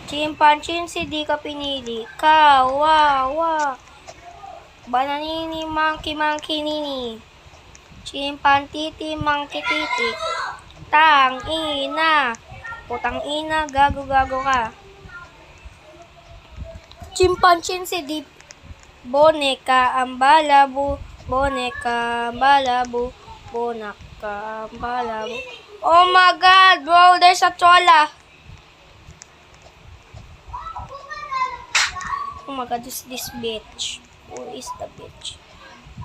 Chimpanzee, di ka pinili. Kawawa. Bananini, monkey, nini. Chimpantiti, monkey, titi. Tang, ina. Putang ina, gago ka. Chimpanzee, di boneka, ang balabu. Boneka, balabu. Bonaka, balabu. Oh my god, bro, there's a chola. Oh my god, this bitch. Who is the bitch?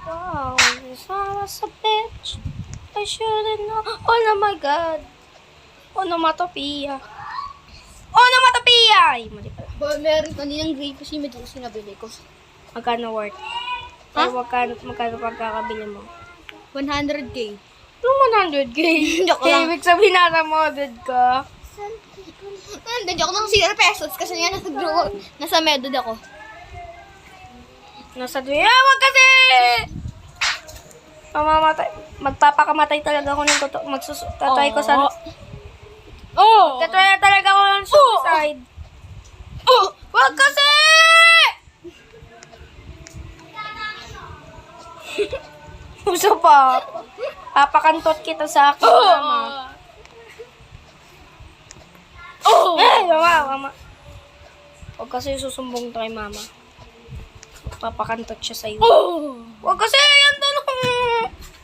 Wow, this was a bitch. I shouldn't know. Oh my god. Onomatopoeia. Ay, mali pala. Meron kaninang grape kasi medyo sinabili ko. Magkano worth? Ha? Or magkano pagkakabili mo? 100k. Yung 100k. Joke lang. Ibig sabihin na moded ka. Hindi ako ng 0 pesos kasi nga nasa medod ako. Nasa duya. Wag kasi! Mamamatay. Magpapakamatay talaga ako ng totoo. Tatry ko sa... Oh! Tatry talaga ako ng suicide. Wag kasi! Uso pa. Papakantot kita sa akin, mama. Mama. Huwag kasi susumbong tayo, mama. Papakantot siya sa'yo. Huwag kasi, yan tanong.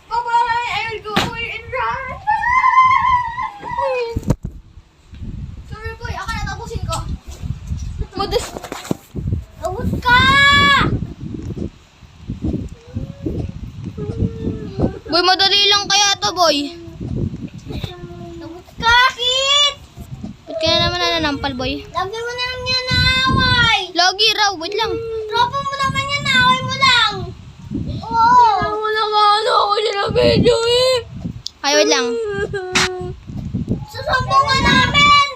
Bye-bye! I will go away and run! Sorry boy, ako na tapusin ko. Abot ka! Boy, madali lang kaya to, boy. Abot ka, Kit! Ba't ka na naman nananampal, boy? Lagi mo na lang yan naaway. Lagi raw, wait lang. Tropa mo naman yan, naaway mo lang. Oo. Wala nga ako na video eh. Ay, wait lang. Susumbong ka namin!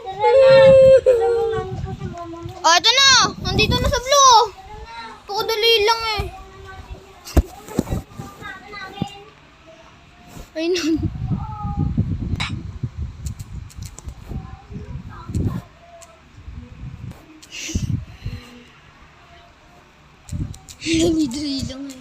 Oh, ito na! Nandito na sa blue! Pakadali lang eh. Ay, nun. Dali lang eh.